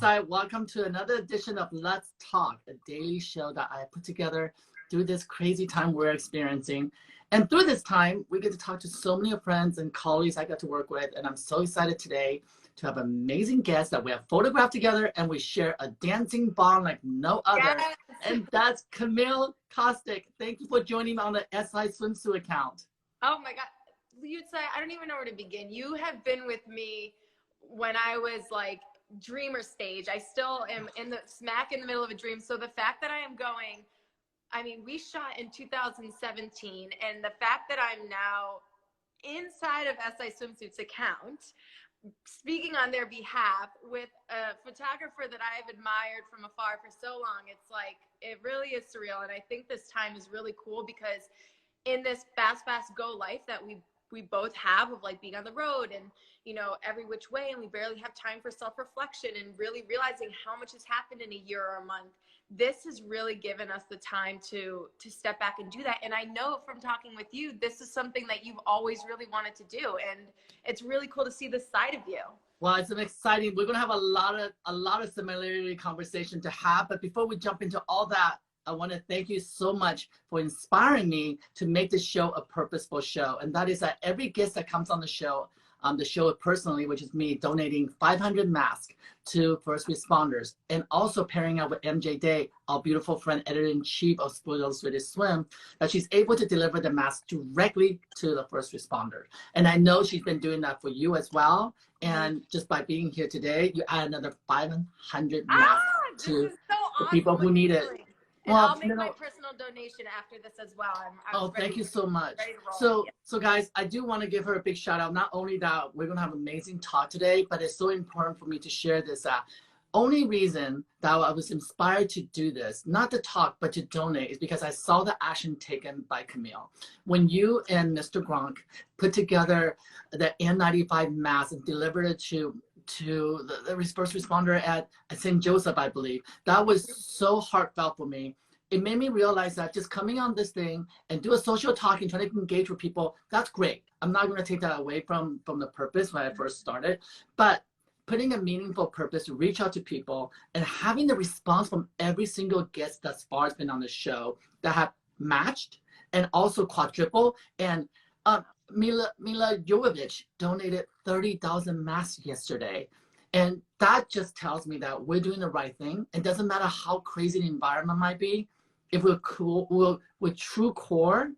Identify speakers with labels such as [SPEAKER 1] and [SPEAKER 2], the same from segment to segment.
[SPEAKER 1] Tsai. Welcome to another edition of Let's Talk, a daily show that I put together through this crazy time we're experiencing. And through this time, we get to talk to so many friends and colleagues I got to work with. And I'm so excited today to have amazing guests that we have photographed together and we share a dancing bond like no other.
[SPEAKER 2] Yes.
[SPEAKER 1] And that's Camille Kostek. Thank you for joining me on the SI Swimsuit account.
[SPEAKER 2] Oh my God. Yu Tsai, I don't even know where to begin. You have been with me when I was like dreamer stage. I still am in the smack in the middle of a dream. So the fact that I am going, I mean, we shot in 2017, and the fact that I'm now inside of SI Swimsuit's account, speaking on their behalf with a photographer that I have admired from afar for so long, it's like, it really is surreal. And I think this time is really cool because in this fast go life that we both have of like being on the road and, you know, every which way, and we barely have time for self-reflection and really realizing how much has happened in a year or a month. This has really given us the time to step back and do that. And I know from talking with you, this is something that you've always really wanted to do. And it's really cool to see this side of you.
[SPEAKER 1] Well, it's an exciting, we're going to have a lot of similarity conversation to have. But before we jump into all that, I want to thank you so much for inspiring me to make this show a purposeful show. And that is that every guest that comes on the show personally, which is me donating 500 masks to first responders, and also pairing up with MJ Day, our beautiful friend, editor-in-chief of Sports Illustrated Swim, that she's able to deliver the mask directly to the first responder. And I know she's been doing that for you as well. And just by being here today, you add another 500 masks to the people who need it.
[SPEAKER 2] And well, I'll make my personal donation after this as well.
[SPEAKER 1] Thank you so much. So guys, I do want to give her a big shout out. Not only that we're going to have an amazing talk today, but it's so important for me to share this. Only reason that I was inspired to do this, not to talk, but to donate, is because I saw the action taken by Camille. When you and Mr. Gronk put together the N95 mask and delivered it to the first responder at St. Joseph, I believe. That was so heartfelt for me. It made me realize that just coming on this thing and do a social talk and trying to engage with people, that's great. I'm not going to take that away from the purpose when I first started, but putting a meaningful purpose to reach out to people and having the response from every single guest thus far has been on the show that have matched and also quadruple. And Mila Jovovich donated 30,000 masks yesterday. And that just tells me that we're doing the right thing. It doesn't matter how crazy the environment might be. If we're cool, with true core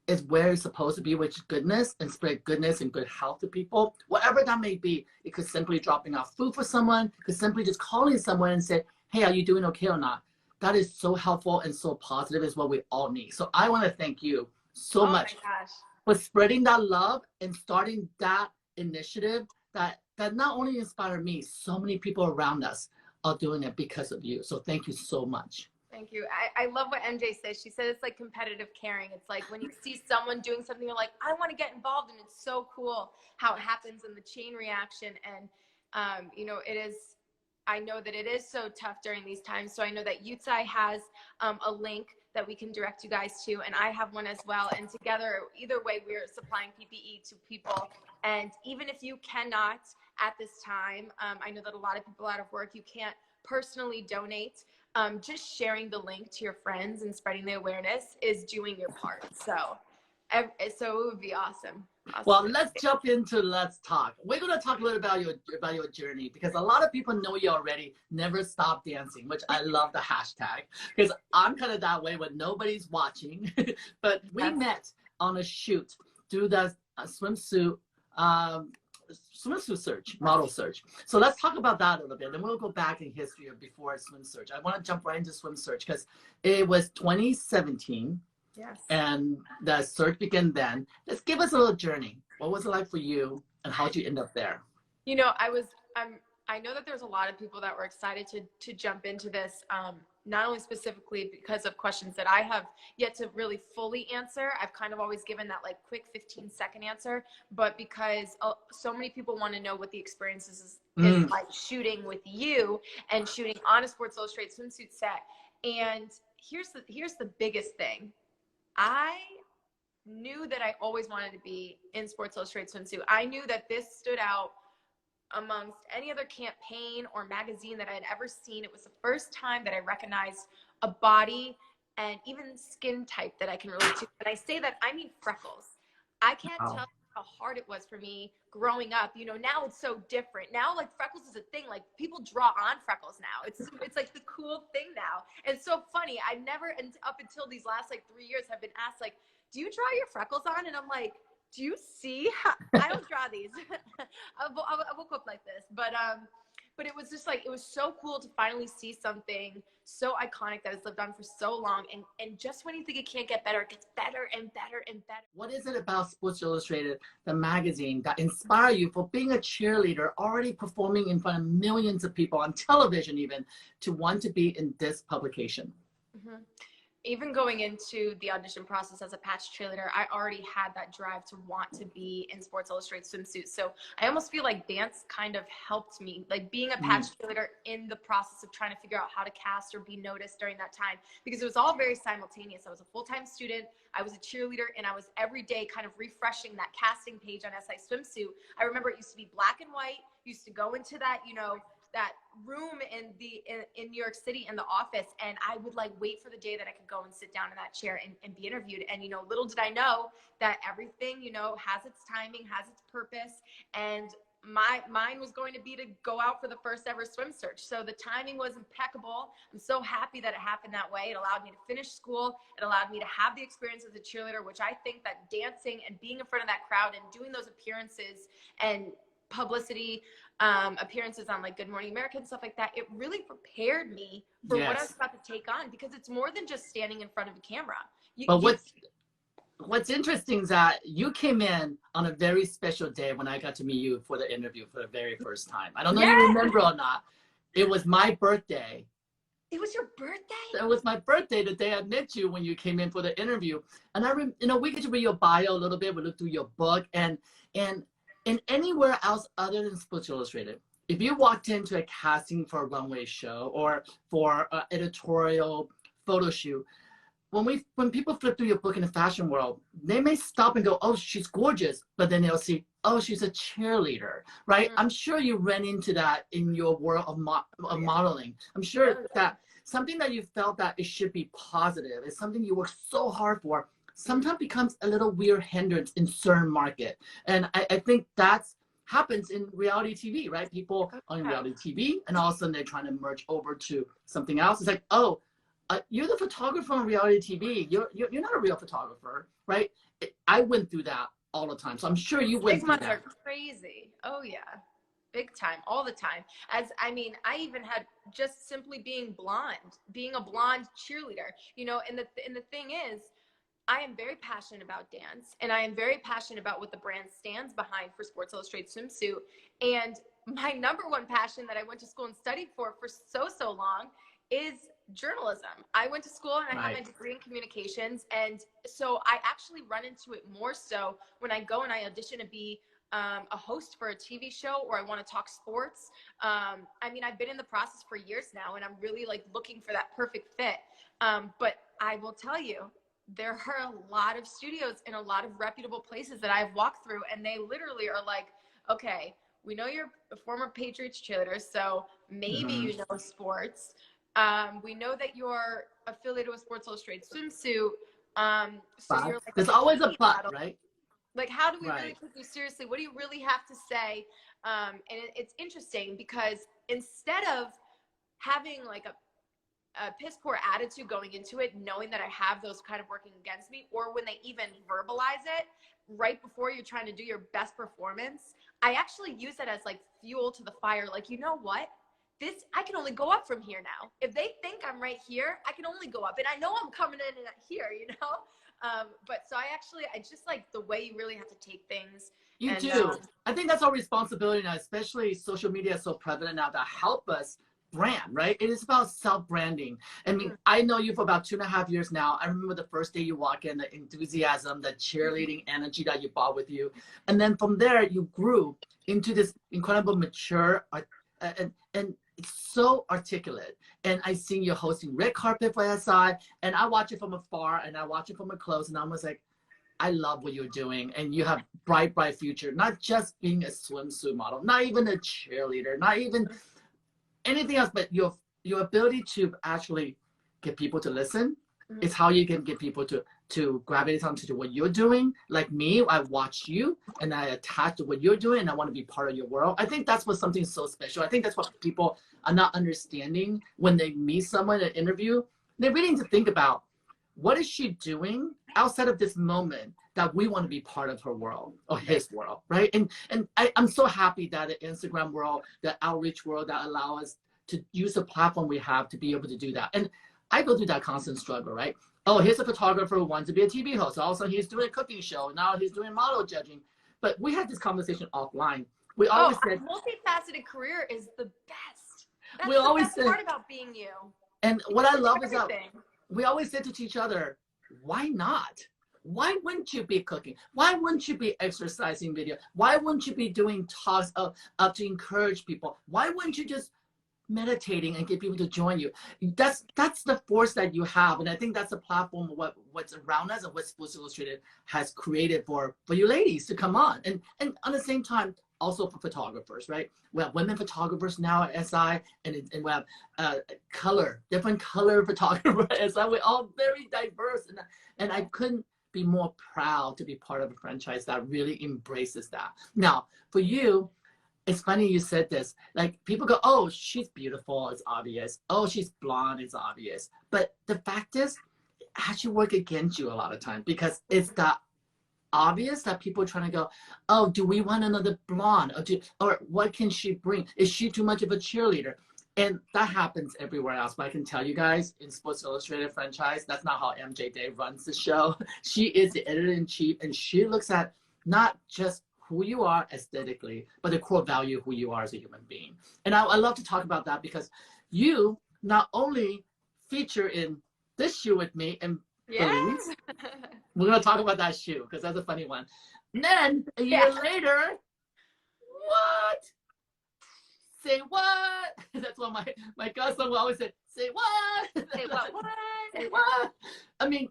[SPEAKER 1] is where it's supposed to be, which is goodness, and spread goodness and good health to people, whatever that may be. It could simply dropping off food for someone, it could simply just calling someone and say, hey, are you doing okay or not? That is so helpful and so positive, is what we all need. So I want to thank you so much.
[SPEAKER 2] Oh my gosh.
[SPEAKER 1] For spreading that love and starting that initiative that not only inspired me, so many people around us are doing it because of you. So thank you so much.
[SPEAKER 2] Thank you. I love what MJ says. She said it's like competitive caring. It's like when you see someone doing something, you're like, I want to get involved. And it's so cool how it happens in the chain reaction. And, you know, I know that it is so tough during these times. So I know that Yu Tsai has a link that we can direct you guys to, and I have one as well. And together, either way, we're supplying PPE to people. And even if you cannot at this time, I know that a lot of people out of work, you can't personally donate. Just sharing the link to your friends and spreading the awareness is doing your part. So it would be awesome.
[SPEAKER 1] Well, let's jump into Let's Talk. We're going to talk a little about your journey, because a lot of people know you already. Never stop dancing, which I love the hashtag, because I'm kind of that way when nobody's watching. But we met on a shoot through the swimsuit search, model search. So let's talk about that a little bit. Then we'll go back in history of before swim search. I want to jump right into swim search because it was 2017.
[SPEAKER 2] Yes.
[SPEAKER 1] And the search began then. Let's give us a little journey. What was it like for you, and how did you end up there?
[SPEAKER 2] You know, I know that there's a lot of people that were excited to jump into this, not only specifically because of questions that I have yet to really fully answer. I've kind of always given that like quick 15-second answer, but because so many people want to know what the experience is like shooting with you and shooting on a Sports Illustrated swimsuit set. And here's the biggest thing. I knew that I always wanted to be in Sports Illustrated swimsuit. I knew that this stood out amongst any other campaign or magazine that I had ever seen. It was the first time that I recognized a body and even skin type that I can relate to. And I say that, I mean freckles. I can't tell you how hard it was for me growing up. You know, now it's so different. Now, like, freckles is a thing. Like, people draw on freckles now. It's like the cool thing now. And it's so funny. I never, up until these last like 3 years, have been asked, like, do you draw your freckles on? And I'm like, do you see how I don't draw these? I woke up like this, but it was just like, it was so cool to finally see something so iconic that has lived on for so long. And just when you think it can't get better, it gets better and better and better.
[SPEAKER 1] What is it about Sports Illustrated, the magazine, that inspire you for being a cheerleader, already performing in front of millions of people on television, even, to want to be in this publication?
[SPEAKER 2] Mm-hmm. Even going into the audition process as a patch cheerleader, I already had that drive to want to be in Sports Illustrated swimsuits. So I almost feel like dance kind of helped me, like being a patch cheerleader in the process of trying to figure out how to cast or be noticed during that time, because it was all very simultaneous. I was a full-time student, I was a cheerleader, and I was every day kind of refreshing that casting page on SI Swimsuit. I remember it used to be black and white, used to go into that, you know, that room in New York City in the office, and I would like wait for the day that I could go and sit down in that chair and be interviewed. And, you know, little did I know that everything, you know, has its timing, has its purpose, and mine was going to be to go out for the first ever swim search. So the timing was impeccable. I'm so happy that it happened that way. It allowed me to finish school. It allowed me to have the experience as a cheerleader, which I think that dancing and being in front of that crowd and doing those appearances and publicity appearances on like Good Morning America and stuff like that, it really prepared me for what I was about to take on, because it's more than just standing in front of a camera.
[SPEAKER 1] But what's interesting is that you came in on a very special day when I got to meet you for the interview for the very first time. I don't know if you remember or not. It was my birthday.
[SPEAKER 2] It was your birthday?
[SPEAKER 1] It was my birthday the day I met you when you came in for the interview. And you know, we get to read your bio a little bit. We look through your book, and anywhere else other than Sports Illustrated, if you walked into a casting for a runway show or for an editorial photo shoot, when people flip through your book in the fashion world, they may stop and go, oh, she's gorgeous, but then they'll see, oh, she's a cheerleader, right? I'm sure you ran into that in your world of modeling. I'm sure that something that you felt that it should be positive is something you work so hard for, sometimes becomes a little weird hindrance in certain market. And I think that's happens in reality TV, right? People on reality TV, and all of a sudden they're trying to merge over to something else. It's like, oh, you're the photographer on reality TV. You're not a real photographer, right? I went through that all the time. So I'm sure you went through that.
[SPEAKER 2] Stigmas are crazy. Oh yeah. Big time, all the time. I even had just simply being a blonde cheerleader, you know, and the thing is, I am very passionate about dance, and I am very passionate about what the brand stands behind for Sports Illustrated Swimsuit. And my number one passion that I went to school and studied for so long is journalism. I went to school and I have my degree in communications, and so I actually run into it more so when I go and I audition to be a host for a TV show, or I want to talk sports. I mean, I've been in the process for years now, and I'm really like looking for that perfect fit. But I will tell you, there are a lot of studios in a lot of reputable places that I've walked through, and they literally are like, okay, we know you're a former Patriots cheerleader, so maybe you know sports. We know that you're affiliated with Sports Illustrated Swimsuit. So you're like,
[SPEAKER 1] there's always a plot, right?
[SPEAKER 2] Like, how do we really take you seriously? What do you really have to say? And it's interesting because instead of having like a piss poor attitude going into it, knowing that I have those kind of working against me, or when they even verbalize it right before you're trying to do your best performance, I actually use that as like fuel to the fire. Like, you know what? I can only go up from here now. If they think I'm right here, I can only go up. And I know I'm coming in here, you know? But so I just like the way you really have to take things.
[SPEAKER 1] You do. I think that's our responsibility now, especially social media is so prevalent now that help us brand, right? It is about self-branding. I mean, I know you for about 2.5 years now. I remember the first day you walk in, the enthusiasm, the cheerleading energy that you brought with you. And then from there, you grew into this incredible mature, and it's so articulate. And I seen you hosting red carpet for SI, and I watch it from afar, and I watch it from close, and I was like, I love what you're doing, and you have bright, bright future. Not just being a swimsuit model, not even a cheerleader, not even anything else, but your ability to actually get people to listen is how you can get people to gravitate onto what you're doing. Like me, I watch you and I attach to what you're doing, and I want to be part of your world. I think that's what something so special. I think that's what people are not understanding when they meet someone in an interview. They really need to think about, what is she doing outside of this moment that we want to be part of her world or his world, right? And I'm so happy that the Instagram world, the outreach world, that allow us to use the platform we have to be able to do that. And I go through that constant struggle, right? Oh, here's a photographer who wants to be a TV host. All of a sudden, he's doing a cooking show. Now he's doing model judging. But we had this conversation offline. We always said,
[SPEAKER 2] multifaceted career is the best. That's
[SPEAKER 1] we
[SPEAKER 2] the
[SPEAKER 1] always
[SPEAKER 2] best
[SPEAKER 1] said,
[SPEAKER 2] part about being you.
[SPEAKER 1] And what I love is that
[SPEAKER 2] Everything.
[SPEAKER 1] we always said to each other, why not? Why wouldn't you be cooking? Why wouldn't you be exercising video? Why wouldn't you be doing talks up to encourage people? Why wouldn't you just meditating and get people to join you? That's the force that you have, and I think that's the platform of what's around us and what Sports Illustrated has created for you ladies to come on, and at the same time also for photographers, right? We have women photographers now at SI, and we have different color photographers at SI. We're all very diverse, and I couldn't be more proud to be part of a franchise that really embraces that. Now, for you, it's funny you said this. Like, people go, oh, she's beautiful, it's obvious. Oh, she's blonde, it's obvious. But the fact is, it actually work against you a lot of times, because it's that obvious that people are trying to go, oh, do we want another blonde? Or what can she bring? Is she too much of a cheerleader? And that happens everywhere else. But I can tell you guys, in Sports Illustrated franchise, that's not how MJ Day runs the show. She is the editor-in-chief, and she looks at not just who you are aesthetically, but the core value of who you are as a human being. And I love to talk about that, because you not only feature in this shoe with me, and
[SPEAKER 2] Yes.
[SPEAKER 1] we're going to talk about that shoe, because that's a funny one. And then a year later, what? Say what? That's what my cousin will always say, say what?
[SPEAKER 2] Say what?
[SPEAKER 1] Say what? I mean,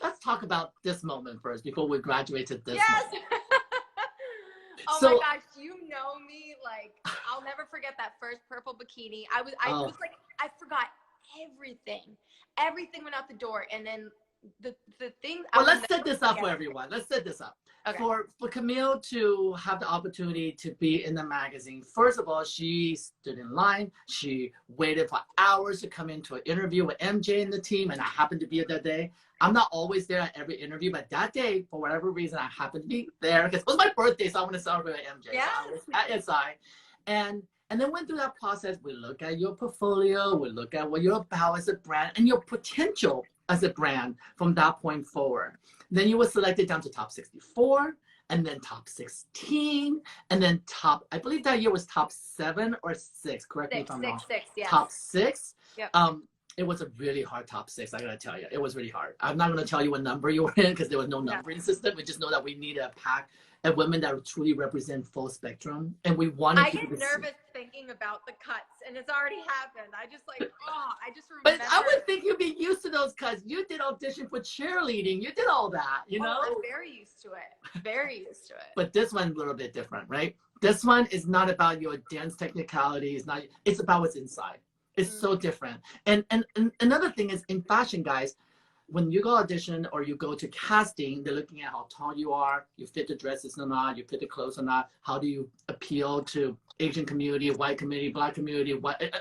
[SPEAKER 1] let's talk about this moment first before we graduate to this moment.
[SPEAKER 2] Oh
[SPEAKER 1] So,
[SPEAKER 2] my gosh, you know me, like, I'll never forget that first purple bikini. I was like, I forgot everything went out the door, and then the thing.
[SPEAKER 1] Well, let's set this up for everyone. Let's set this up.
[SPEAKER 2] Okay.
[SPEAKER 1] For Camille to have the opportunity to be in the magazine, first of all, she stood in line. She waited for hours to come into an interview with MJ and the team, and I happened to be there that day. I'm not always there at every interview, but that day, for whatever reason, I happened to be there because it was my birthday, so I want to celebrate with MJ.
[SPEAKER 2] Yeah.
[SPEAKER 1] So I was at SI, and then went through that process. We look at your portfolio, we look at what you're about as a brand, and your potential as a brand from that point forward. Then you were selected down to top 64, and then top 16, and then I believe that year was top 7 or 6. Correct me if I'm wrong.
[SPEAKER 2] Six, yes.
[SPEAKER 1] Top 6.
[SPEAKER 2] Yep.
[SPEAKER 1] It was a really hard top 6. I gotta tell you, it was really hard. I'm not gonna tell you what number you were in, because there was no numbering system. We just know that we need a pack of women that truly represent full spectrum, and we wanted.
[SPEAKER 2] I get nervous thinking about the cuts, and it's already happened. I just remember.
[SPEAKER 1] But I would think you'd be used to those cuts. You did audition for cheerleading. You did all that, you know?
[SPEAKER 2] I'm very used to it. Very used to it.
[SPEAKER 1] But this one's a little bit different, right? This one is not about your dance technicalities. It's about what's inside. It's so different. And another thing is, in fashion, guys, when you go audition or you go to casting, they're looking at how tall you are, you fit the dresses or not, you fit the clothes or not, how do you appeal to Asian community, white community, black community,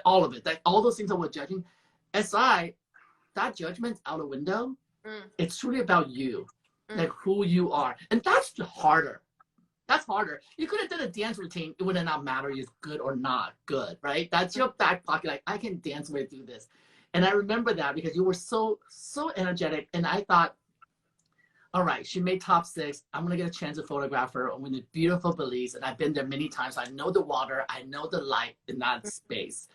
[SPEAKER 1] all of it. Like, all those things that we're judging. SI, that judgment's out the window. It's truly about you, like who you are. And that's harder. That's harder. You could have done a dance routine. It would have not mattered if it's good or not good, right? That's your back pocket. Like, I can dance way through this. And I remember that because you were so energetic. And I thought, all right, she made top 6. I'm going to get a chance to photograph her in the beautiful Belize. And I've been there many times. I know the water. I know the light in that space.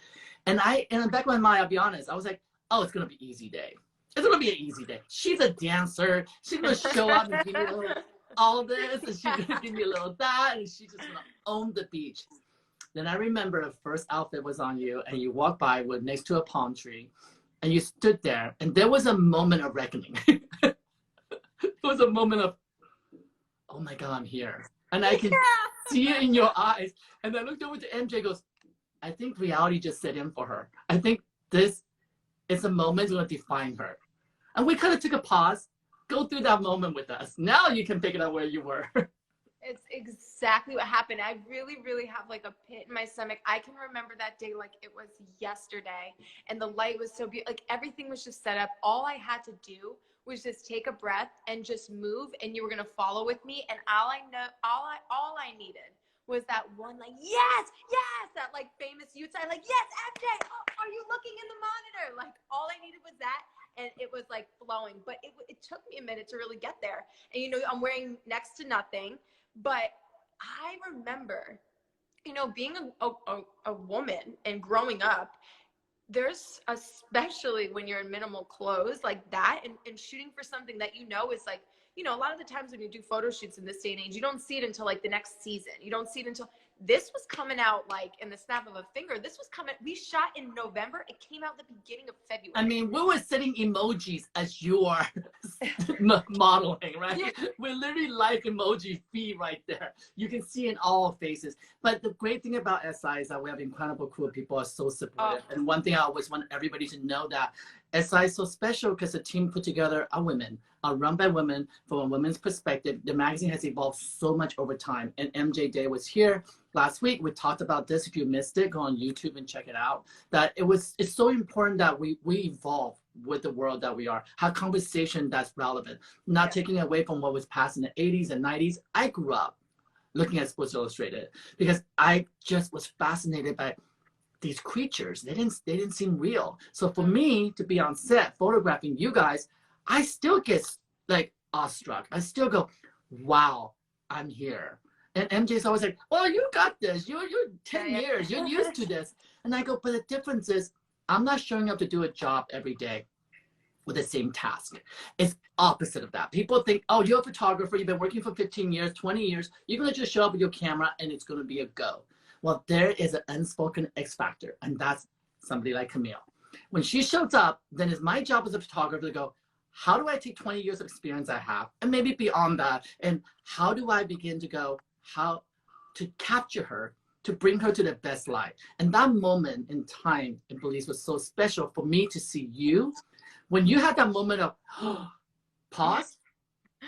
[SPEAKER 1] And in the back of my mind, I'll be honest, I was like, oh, it's going to be an easy day. It's going to be an easy day. She's a dancer. She's going to show up and give me a little all this. And she's going to give me a little that. And she's just going to own the beach. Then I remember the first outfit was on you, and you walked by next to a palm tree, and you stood there, and there was a moment of reckoning. It was a moment of, oh my God, I'm here. And I can see it in your eyes. And I looked over to MJ, goes, I think reality just set in for her. I think this is a moment that's going to define her. And we kind of took a pause, go through that moment with us. Now you can pick it up where you were.
[SPEAKER 2] It's exactly what happened. I really, really have like a pit in my stomach. I can remember that day like it was yesterday, and the light was so beautiful. Like everything was just set up. All I had to do was just take a breath and just move, and you were gonna follow with me. And all I needed was that one, like, yes, that like famous Yu Tsai, like, yes, MJ, oh, are you looking in the monitor? Like all I needed was that. And it was like flowing, but it took me a minute to really get there. And, you know, I'm wearing next to nothing. But I remember, you know, being a woman and growing up, there's, especially when you're in minimal clothes like that and shooting for something that you know is like, you know, a lot of the times when you do photo shoots in this day and age, you don't see it until like the next season. You don't see it until this was coming out like in the snap of a finger. This was coming, we shot in November. It came out the beginning of February.
[SPEAKER 1] I mean, we were setting emojis as you are modeling, right? Yeah. We're literally live emoji feed right there. You can see in all faces. But the great thing about SI is that we have incredible, cool people are so supportive. And one thing I always want everybody to know that SI is so special because the team put together are women, are run by women from a women's perspective. The magazine has evolved so much over time. And MJ Day was here last week. We talked about this. If you missed it, go on YouTube and check it out. That it's so important that we evolve with the world that we are, have conversation that's relevant, not taking away from what was passed in the 80s and 90s. I grew up looking at Sports Illustrated because I just was fascinated by these creatures. They didn't seem real. So for me to be on set photographing you guys, I still get like awestruck. I still go, wow, I'm here. And MJ's always like, oh, you got this. You're 10 years. You're used to this. And I go, but the difference is I'm not showing up to do a job every day with the same task. It's opposite of that. People think, oh, you're a photographer. You've been working for 15 years, 20 years. You're going to just show up with your camera and it's going to be a go. Well, there is an unspoken X factor, and that's somebody like Camille. When she shows up, then it's my job as a photographer to go, how do I take 20 years of experience I have, and maybe beyond that, and how do I begin to go, how to capture her, to bring her to the best light? And that moment in time, I believe, was so special for me to see you. When you had that moment of pause,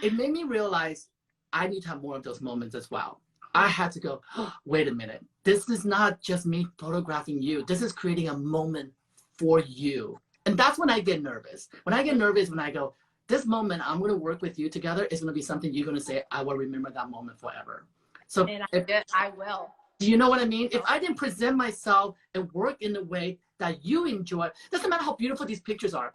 [SPEAKER 1] it made me realize I need to have more of those moments as well. I had to go, wait a minute. This is not just me photographing you. This is creating a moment for you. And that's when I get nervous. When I get nervous, when I go, this moment I'm going to work with you together is going to be something you're going to say, I will remember that moment forever. So
[SPEAKER 2] I will.
[SPEAKER 1] Do you know what I mean? If I didn't present myself and work in a way that you enjoy, doesn't matter how beautiful these pictures are.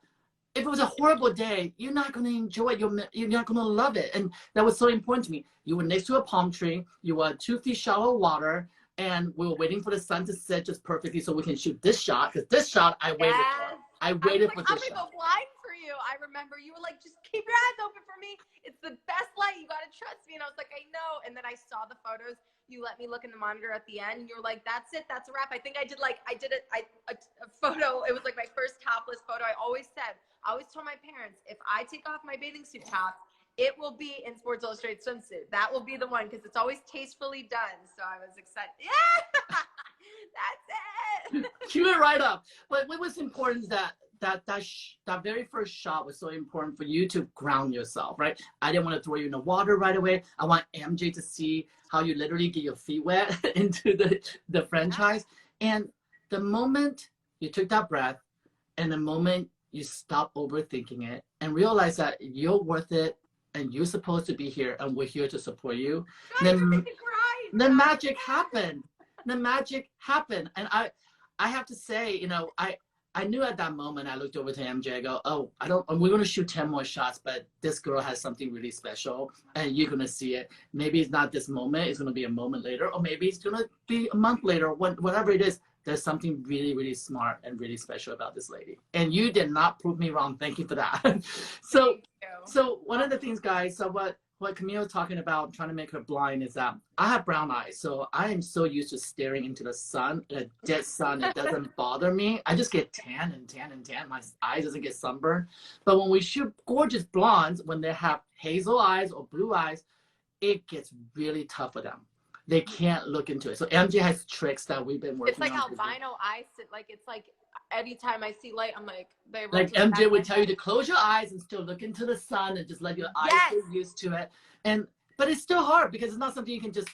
[SPEAKER 1] If it was a horrible day, you're not going to enjoy it. You're not going to love it. And that was so important to me. You were next to a palm tree. You were 2 feet shallow water. And we were waiting for the sun to set just perfectly so we can shoot this shot. Because this shot, I waited for. I waited for this shot.
[SPEAKER 2] I'm going to go blind for you. I remember you were like, just keep your eyes open for me. It's the best light. You got to trust me. And I was like, I know. And then I saw the photos. You let me look in the monitor at the end. And you were like, that's it. That's a wrap. I think I did a photo. It was like my first topless photo. I always told my parents, if I take off my bathing suit top, it will be in Sports Illustrated swimsuit. That will be the one because it's always tastefully done. So I was excited. Yeah, that's it.
[SPEAKER 1] Cue it right up. But what was important is that very first shot was so important for you to ground yourself, right? I didn't want to throw you in the water right away. I want MJ to see how you literally get your feet wet into the franchise. And the moment you took that breath and the moment you stop overthinking it and realize that you're worth it and you're supposed to be here and we're here to support you. Then magic happened. The magic happened. And I have to say, you know, I knew at that moment, I looked over to MJ, I go, oh, we're going to shoot 10 more shots, but this girl has something really special and you're going to see it. Maybe it's not this moment, it's going to be a moment later, or maybe it's going to be a month later, whatever it is. There's something really, really smart and really special about this lady. And you did not prove me wrong. Thank you for that. So one of the things, guys, so what Camille was talking about, trying to make her blind, is that I have brown eyes. So I am so used to staring into the sun, a dead sun. It doesn't bother me. I just get tan and tan and tan. My eyes doesn't get sunburned. But when we shoot gorgeous blondes, when they have hazel eyes or blue eyes, it gets really tough for them. They can't look into it. So MJ has tricks that we've been working on.
[SPEAKER 2] It's like albino eyes. Like, it's like anytime I see light, I'm like, they run
[SPEAKER 1] like
[SPEAKER 2] to the back
[SPEAKER 1] MJ
[SPEAKER 2] of
[SPEAKER 1] would
[SPEAKER 2] my
[SPEAKER 1] tell
[SPEAKER 2] head.
[SPEAKER 1] you to close your eyes and still look into the sun and just let your eyes
[SPEAKER 2] Yes.
[SPEAKER 1] get used to it. But it's still hard because it's not something you can just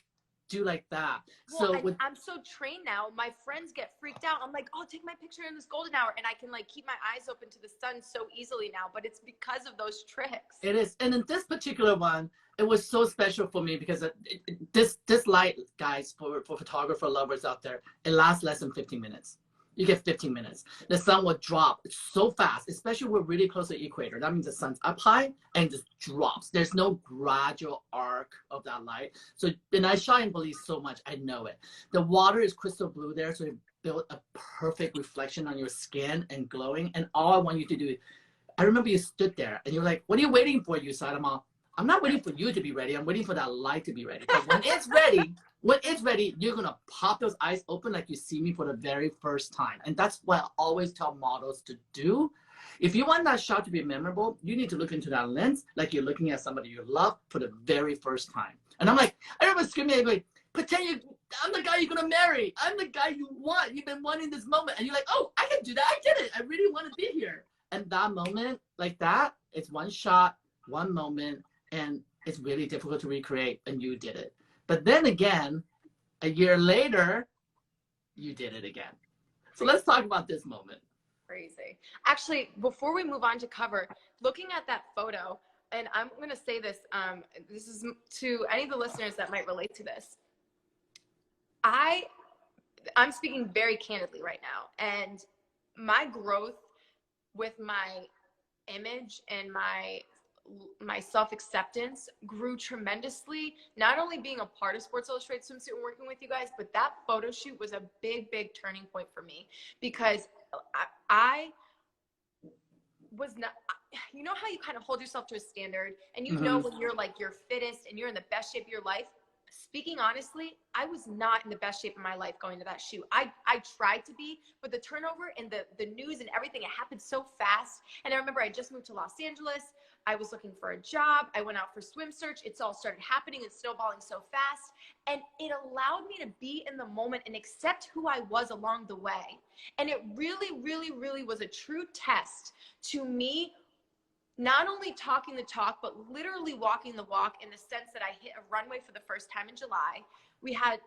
[SPEAKER 1] do like that.
[SPEAKER 2] Well,
[SPEAKER 1] So
[SPEAKER 2] I'm so trained now. My friends get freaked out. I'm like, oh, take my picture in this golden hour, and I can like keep my eyes open to the sun so easily now. But it's because of those tricks.
[SPEAKER 1] it is, and in this particular one, it was so special for me because this light, guys, for photographer lovers out there, it lasts less than 15 minutes. You get 15 minutes. The sun will drop so fast, especially we're really close to the equator. That means the sun's up high and just drops. There's no gradual arc of that light. So, and I shine in Belize so much, I know it. The water is crystal blue there, so it built a perfect reflection on your skin and glowing. And all I want you to do, I remember you stood there and you're like, what are you waiting for, Yu Tsai? I'm not waiting for you to be ready. I'm waiting for that light to be ready. Because when it's ready, you're going to pop those eyes open like you see me for the very first time. And that's what I always tell models to do. If you want that shot to be memorable, you need to look into that lens like you're looking at somebody you love for the very first time. And I'm like, I remember screaming, like, pretend I'm the guy you're going to marry. I'm the guy you want. You've been wanting this moment. And you're like, oh, I can do that. I did it. I really want to be here. And that moment like that, it's one shot, one moment. And it's really difficult to recreate, and you did it. But then again, a year later, you did it again. So let's talk about this moment.
[SPEAKER 2] Crazy. Actually, before we move on to cover, looking at that photo, and I'm going to say this, this is to any of the listeners that might relate to this. I'm speaking very candidly right now, and my growth with my image and my self-acceptance grew tremendously, not only being a part of Sports Illustrated Swimsuit and working with you guys, but that photo shoot was a big turning point for me, because I was not, you know how you kind of hold yourself to a standard, and you know when you're like your fittest and you're in the best shape of your life. Speaking honestly, I was not in the best shape of my life going to that shoot. I tried to be, but the turnover and the news and everything, it happened so fast. And I remember I just moved to Los Angeles. I was looking for a job. I went out for swim search. It's all started happening and snowballing so fast. And it allowed me to be in the moment and accept who I was along the way. And it really was a true test to me, not only talking the talk, but literally walking the walk, in the sense that I hit a runway for the first time in July. We had,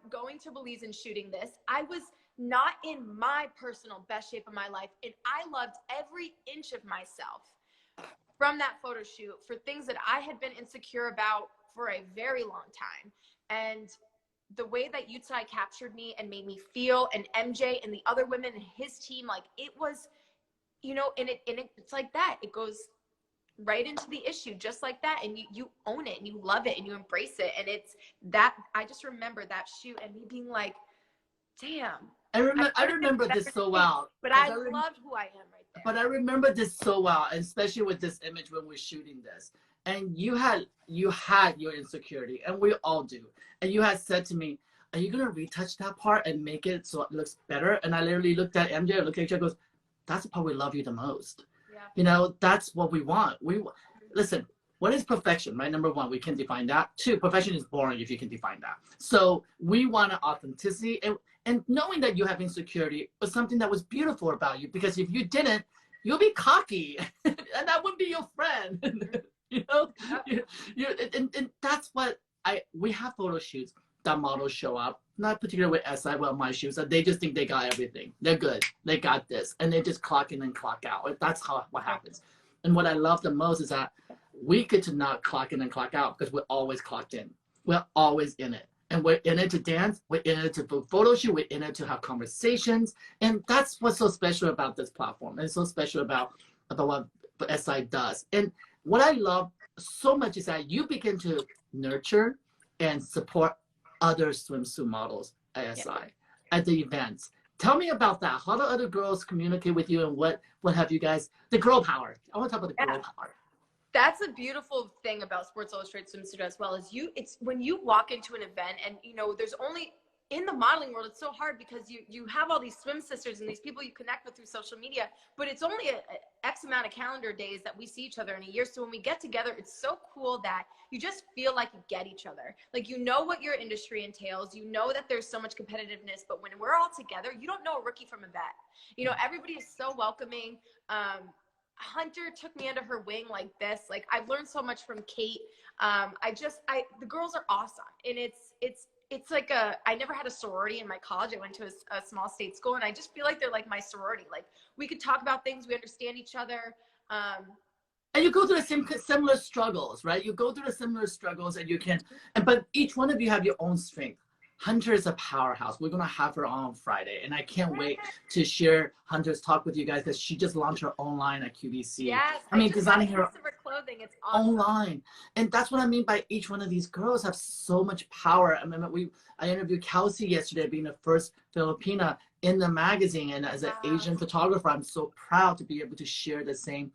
[SPEAKER 2] going to Belize and shooting this. I was not in my personal best shape of my life, and I loved every inch of myself from that photo shoot for things that I had been insecure about for a very long time. And the way that Yu Tsai captured me and made me feel, and MJ and the other women and his team, like, it was, you know, and it's like that. It goes right into the issue, just like that. And you own it and you love it and you embrace it. And it's that, I just remember that shoot and me being like, damn.
[SPEAKER 1] I remember this so well.
[SPEAKER 2] But I loved who I am right there.
[SPEAKER 1] But I remember this so well, and especially with this image when we're shooting this. And you had your insecurity, and we all do. And you had said to me, are you going to retouch that part and make it so it looks better? And I literally looked at MJ, I looked at each other, goes, that's the part we love you the most. Yeah. You know, that's what we want. Listen, what is perfection, right? Number one, we can define that. Two, perfection is boring if you can define that. So we want authenticity, and knowing that you have insecurity was something that was beautiful about you, because if you didn't, you'll be cocky and that wouldn't be your friend. You know, and that's what we have photo shoots that models show up, not particularly with SI, well, my shoes, that they just think they got everything. They're good. They got this. And they just clock in and clock out. That's what happens. And what I love the most is that we get to not clock in and clock out, because we're always clocked in. We're always in it. And we're in it to dance. We're in it to book photo shoot. We're in it to have conversations. And that's what's so special about this platform. And so special about what SI does. And what I love so much is that you begin to nurture and support other swimsuit models at SI, at the events. Tell me about that. How do other girls communicate with you, and what have you guys, the girl power? I want to talk about the girl power.
[SPEAKER 2] That's a beautiful thing about Sports Illustrated Swimsuit as well, is it's when you walk into an event and, you know, there's only, in the modeling world, it's so hard because you have all these swim sisters and these people you connect with through social media, but it's only a X amount of calendar days that we see each other in a year. So when we get together, it's so cool that you just feel like you get each other. Like, you know what your industry entails. You know that there's so much competitiveness, but when we're all together, you don't know a rookie from a vet. You know, everybody is so welcoming. Hunter took me under her wing like this. Like, I've learned so much from Kate. The girls are awesome. And it's like I never had a sorority in my college. I went to a small state school, and I just feel like they're like my sorority. Like, we could talk about things. We understand each other.
[SPEAKER 1] And you go through the similar struggles, right? You go through the similar struggles, and but each one of you have your own strength. Hunter is a powerhouse. We're going to have her on Friday, and I can't wait to share Hunter's talk with you guys, because she just launched her own line at QVC.
[SPEAKER 2] Yes,
[SPEAKER 1] I mean, designing her
[SPEAKER 2] clothing. It's awesome.
[SPEAKER 1] own line. And that's what I mean by each one of these girls have so much power. I mean, I interviewed Kelsey yesterday, being the first Filipina in the magazine, and as an Asian photographer, I'm so proud to be able to share the same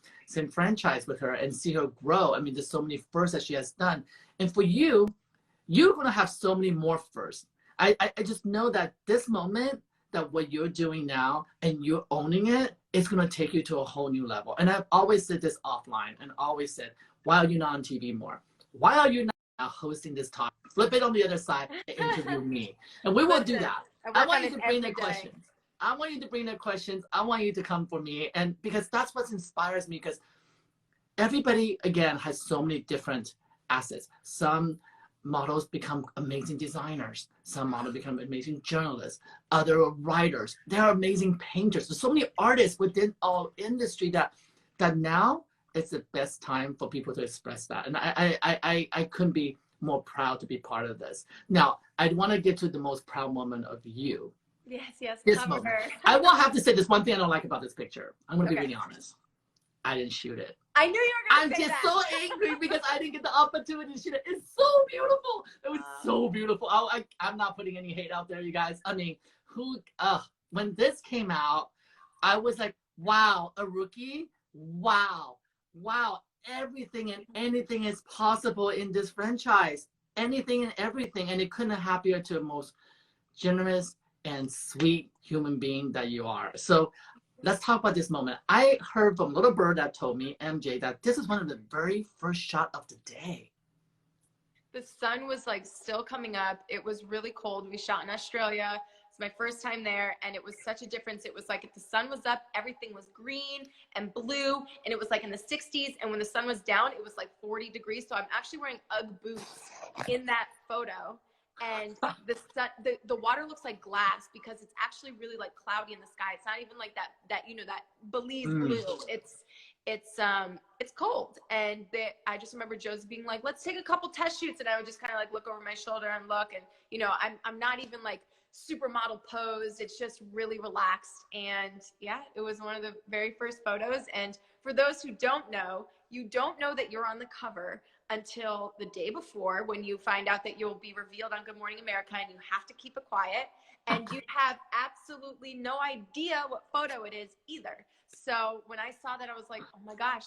[SPEAKER 1] franchise with her and see her grow. I mean, there's so many firsts that she has done. And for you, you're going to have so many more firsts. I just know that this moment, that what you're doing now and you're owning it, it's going to take you to a whole new level. And I've always said this offline, and always said, why are you not on TV more? Why are you not hosting this talk? Flip it on the other side and interview me. And we will do that. I want you to bring the questions. I want you to bring the questions. I want you to come for me. And because that's what inspires me, because everybody, again, has so many different assets. Some models become amazing designers. Some models become amazing journalists. Other writers. There are amazing painters. There's so many artists within our industry that now it's the best time for people to express that. And I couldn't be more proud to be part of this. Now, I want to get to the most proud moment of you.
[SPEAKER 2] Yes.
[SPEAKER 1] This moment. I will have to say this one thing I don't like about this picture. I'm going to be really honest. I didn't shoot it.
[SPEAKER 2] I knew you were going to say that.
[SPEAKER 1] I'm just so angry because I didn't get the opportunity to shoot it. It's so beautiful. It was so beautiful. I'm not putting any hate out there, you guys. I mean, when this came out, I was like, wow, a rookie? Wow. Everything and anything is possible in this franchise. Anything and everything. And it couldn't have happier to the most generous and sweet human being that you are. So let's talk about this moment. I heard from Little Bird that told me, MJ, that this is one of the very first shot of the day.
[SPEAKER 2] The sun was like still coming up. It was really cold. We shot in Australia. It's my first time there, and it was such a difference. It was like if the sun was up, everything was green and blue, and it was like in the 60s. And when the sun was down, it was like 40 degrees. So I'm actually wearing UGG boots in that photo. And the water looks like glass because it's actually really like cloudy in the sky. It's not even like that Belize blue. It's cold. And I just remember Josie being like, let's take a couple test shoots. And I would just kind of like look over my shoulder and look, and I'm not even like supermodel posed. It's just really relaxed. And yeah, it was one of the very first photos. And for those who don't know, you don't know that you're on the cover until the day before, when you find out that you'll be revealed on Good Morning America, and you have to keep it quiet, and you have absolutely no idea what photo it is either. So when I saw that, I was like, oh my gosh,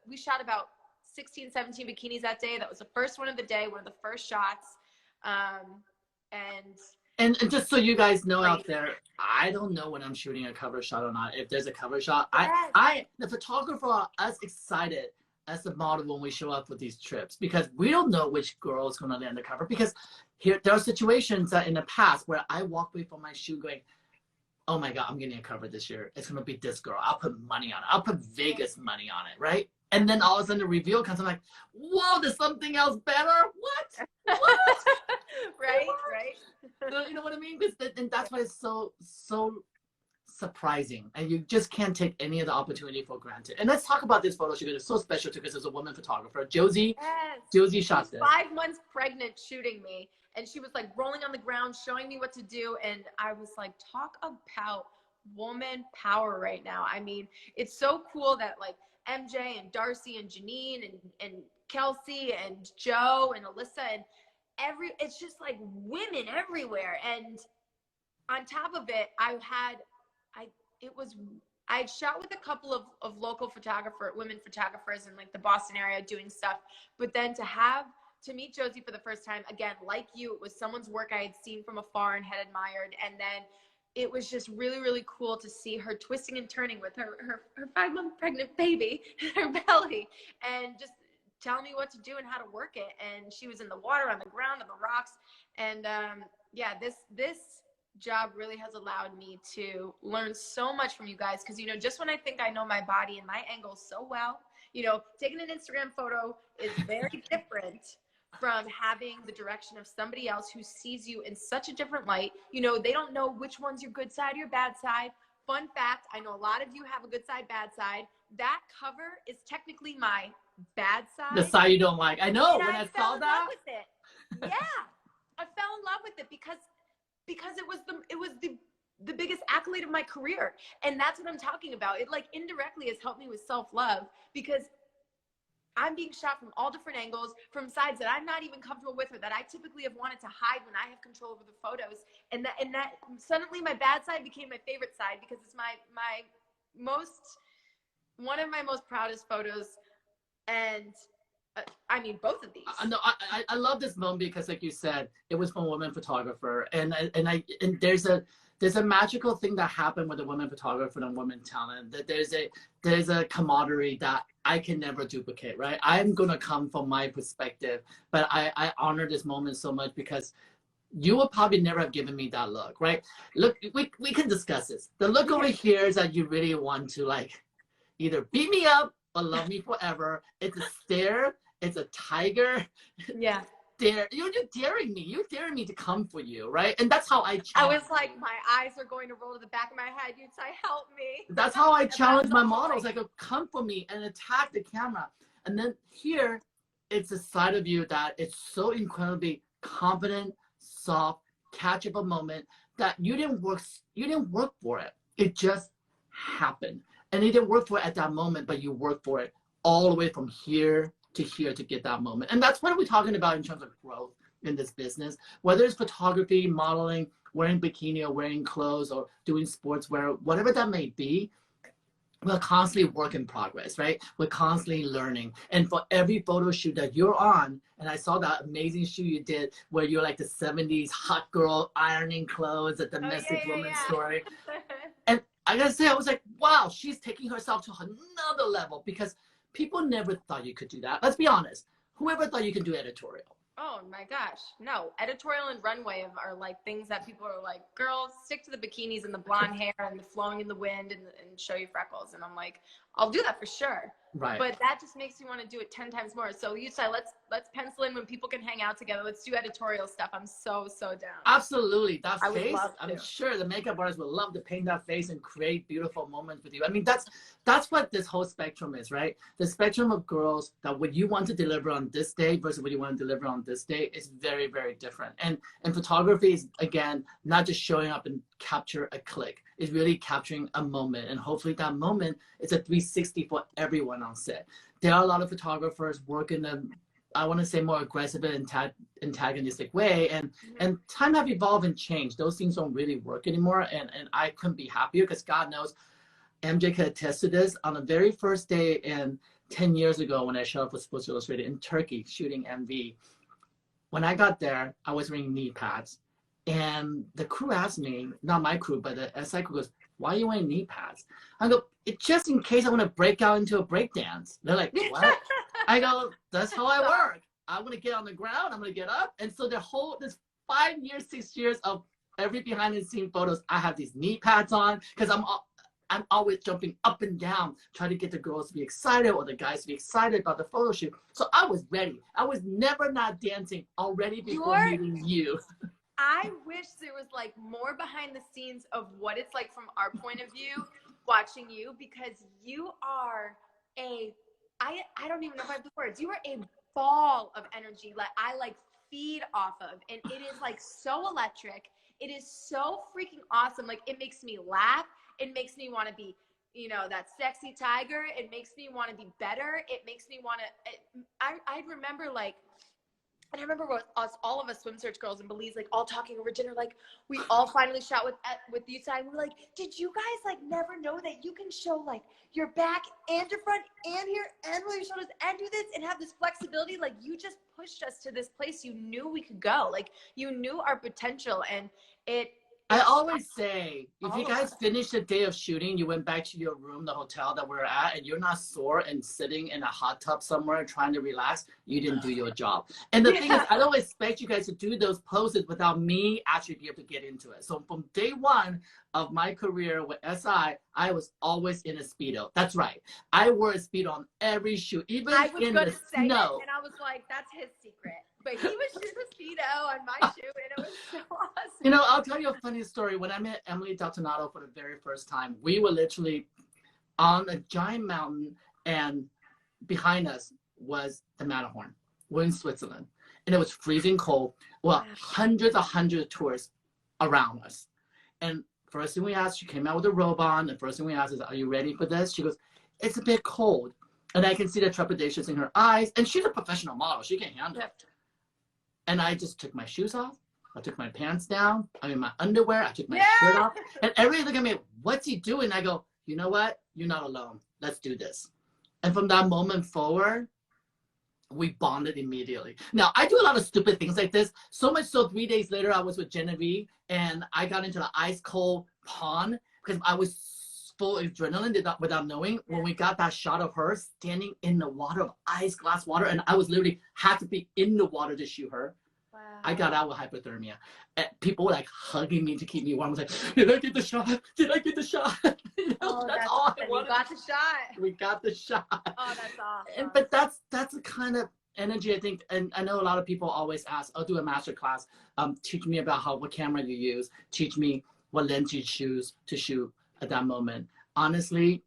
[SPEAKER 2] we shot about 16, 17 bikinis that day. That was the first one of the day, one of the first shots.
[SPEAKER 1] And just so you guys know out there, I don't know when I'm shooting a cover shot or not. If there's a cover shot, the photographer are as excited as the model when we show up for these trips, because we don't know which girl is going to land the cover. Because there are situations that in the past where I walk away from my shoot going, oh my God, I'm getting a cover this year. It's going to be this girl. I'll put money on it. I'll put Vegas money on it, right? And then all of a sudden the reveal comes. I'm like, whoa, there's something else better? What?
[SPEAKER 2] Right.
[SPEAKER 1] You know what I mean? And that's why it's so surprising, and you just can't take any of the opportunity for granted. And let's talk about this photo shoot. It's so special too, because there's a woman photographer, Josie.
[SPEAKER 2] Yes.
[SPEAKER 1] Josie shot this.
[SPEAKER 2] 5 months pregnant shooting me, and she was like rolling on the ground, showing me what to do. And I was like, talk about woman power right now. I mean, it's so cool that like MJ and Darcy and Janine and Kelsey and Joe and Alyssa and it's just like women everywhere. And on top of it, I had shot with a couple of local women photographers in like the Boston area doing stuff, but then to have to meet Josie for the first time, again, like you, it was someone's work I had seen from afar and had admired. And then it was just really, really cool to see her twisting and turning with her 5-month pregnant baby in her belly and just telling me what to do and how to work it. And she was in the water, on the ground, on the rocks. And yeah, this job really has allowed me to learn so much from you guys. Because, you know, just when I think I know my body and my angles so well, you know, taking an Instagram photo is very different from having the direction of somebody else who sees you in such a different light. You know, they don't know which one's your good side or your bad side. Fun fact, I know a lot of you have a good side, bad side. That cover is technically my bad side.
[SPEAKER 1] The side you don't like. I know,
[SPEAKER 2] and
[SPEAKER 1] when I saw
[SPEAKER 2] fell in
[SPEAKER 1] that.
[SPEAKER 2] love with it. Yeah, I fell in love with it because it was the biggest accolade of my career. And that's what I'm talking about. It like indirectly has helped me with self-love because I'm being shot from all different angles, from sides that I'm not even comfortable with or that I typically have wanted to hide when I have control over the photos. And that suddenly my bad side became my favorite side because it's one of my most proudest photos. And I mean, both of these.
[SPEAKER 1] No, I love this moment because, like you said, it was from a woman photographer, and there's a magical thing that happened with a woman photographer and a woman talent. That there's a camaraderie that I can never duplicate. Right? I'm gonna come from my perspective, but I honor this moment so much because you would probably never have given me that look. Right? Look, we can discuss this. The look over here is that you really want to like either beat me up or love me forever. It's a stare. It's a tiger.
[SPEAKER 2] Yeah.
[SPEAKER 1] You're daring me. You're daring me to come for you, right? And that's how I challenge.
[SPEAKER 2] I was like, my eyes are going to roll to the back of my head. Yu Tsai, help me.
[SPEAKER 1] That's how I challenge my models. Like, come for me and attack the camera. And then here, it's a side of you that it's so incredibly confident, soft, catch up a moment that you didn't work for it. It just happened. And you didn't work for it at that moment, but you worked for it all the way from here to get that moment. And that's what we're talking about in terms of growth in this business, whether it's photography, modeling, wearing bikini or wearing clothes or doing sportswear, whatever that may be. We're constantly work in progress, right? We're constantly learning. And for every photo shoot that you're on, and I saw that amazing shoot you did where you're like the 70s hot girl ironing clothes at the Domestic Woman story. And I gotta say, I was like, wow, she's taking herself to another level because people never thought you could do that. Let's be honest. Whoever thought you could do editorial?
[SPEAKER 2] Oh my gosh. No, editorial and runway are like things that people are like, girls, stick to the bikinis and the blonde hair and the flowing in the wind and show you freckles. And I'm like, I'll do that for sure.
[SPEAKER 1] Right.
[SPEAKER 2] But that just makes me want to do it 10 times more. So Yu Tsai, let's pencil in when people can hang out together. Let's do editorial stuff. I'm so down.
[SPEAKER 1] Absolutely. That
[SPEAKER 2] I
[SPEAKER 1] face, I'm sure the makeup artist would love to paint that face and create beautiful moments with you. I mean, that's what this whole spectrum is, right? The spectrum of girls that what you want to deliver on this day versus what you want to deliver on this day is very, very different. And photography is, again, not just showing up and capture a click. It's really capturing a moment. And hopefully that moment is a 360 for everyone on set. There are a lot of photographers working in I want to say more aggressive and antagonistic way. And time have evolved and changed. Those things don't really work anymore. And I couldn't be happier because God knows MJ could attest to this. On the very first day in 10 years ago when I showed up with Sports Illustrated in Turkey shooting MV, when I got there, I was wearing knee pads. And the crew asked me, not my crew, but the SI crew goes, why are you wearing knee pads? I go, it's just in case I want to break out into a break dance. They're like, what? I go, that's how I work. I'm going to get on the ground. I'm going to get up. And so this 5 years, 6 years of every behind the scene photos, I have these knee pads on because I'm always jumping up and down, trying to get the girls to be excited or the guys to be excited about the photo shoot. So I was ready. I was never not dancing already before meeting you.
[SPEAKER 2] I wish there was like more behind the scenes of what it's like from our point of view watching you, because you are I don't even know if I have the words. You are a ball of energy. Like I like feed off of, and it is like so electric. It is so freaking awesome. Like it makes me laugh. It makes me want to be, you know, that sexy tiger. It makes me want to be better. It makes me want to, I remember like, And I remember all of us swim search girls in Belize, like all talking over dinner, like we all finally shot with Yu Tsai. And we were like, did you guys like never know that you can show like your back and your front and here and roll your shoulders and do this and have this flexibility? Like you just pushed us to this place you knew we could go. Like you knew our potential, and
[SPEAKER 1] I always say, if you guys finish the day of shooting, you went back to your room, the hotel that we're at, and you're not sore and sitting in a hot tub somewhere trying to relax, you didn't do your job. And the thing is, I don't expect you guys to do those poses without me actually be able to get into it. So from day one of my career with SI, I was always in a Speedo. That's right. I wore a Speedo on every shoot, even in the snow.
[SPEAKER 2] And I was like, that's his secret. But he was shooting a Speedo on my shoot, and it was so awesome.
[SPEAKER 1] You know, I'll tell you a funny story. When I met Emily Daltonato for the very first time, we were literally on a giant mountain, and behind us was the Matterhorn. We're in Switzerland, and it was freezing cold. Well, hundreds of tourists around us. And first thing we asked, she came out with a robe on. The first thing we asked is, are you ready for this? She goes, it's a bit cold. And I can see the trepidations in her eyes. And she's a professional model. She can handle it. And I just took my shoes off. I took my pants down. I'm in my underwear. I took my shirt off. And everybody look at me, what's he doing? I go, you know what? You're not alone. Let's do this. And from that moment forward, we bonded immediately. Now, I do a lot of stupid things like this. So much so 3 days later, I was with Genevieve, and I got into the ice cold pond because I was full of adrenaline without knowing. When we got that shot of her standing in the water of ice glass water, and I was literally had to be in the water to shoot her.
[SPEAKER 2] Wow.
[SPEAKER 1] I got out with hypothermia. And people were like hugging me to keep me warm. I was like, did I get the shot? Did I get the shot? You know, that's all I wanted.
[SPEAKER 2] We got the shot.
[SPEAKER 1] We got the shot.
[SPEAKER 2] Oh, that's awesome.
[SPEAKER 1] But that's the kind of energy, I think. And I know a lot of people always ask, I'll do a master class. Teach me about what camera you use. Teach me what lens you choose to shoot at that moment. Honestly,